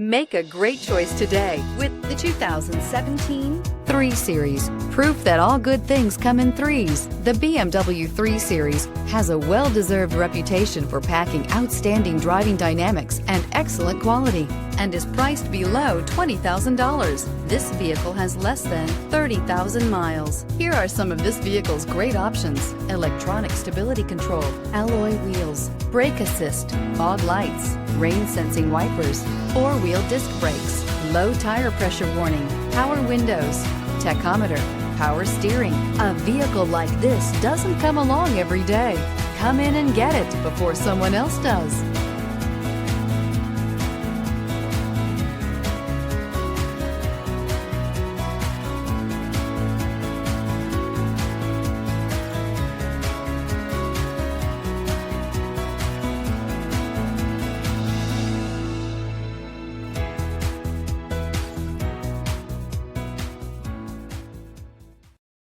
Make a great choice today with the 2017 3 Series. Proof that all good things come in threes. The BMW 3 Series has a well-deserved reputation for packing outstanding driving dynamics and excellent quality, and is priced below $20,000. This vehicle has less than 30,000 miles. Here are some of this vehicle's great options: electronic stability control, alloy wheels, brake assist, fog lights, rain sensing wipers, four-wheel disc brakes, low tire pressure warning, power windows, tachometer, power steering. A vehicle like this doesn't come along every day. Come in and get it before someone else does.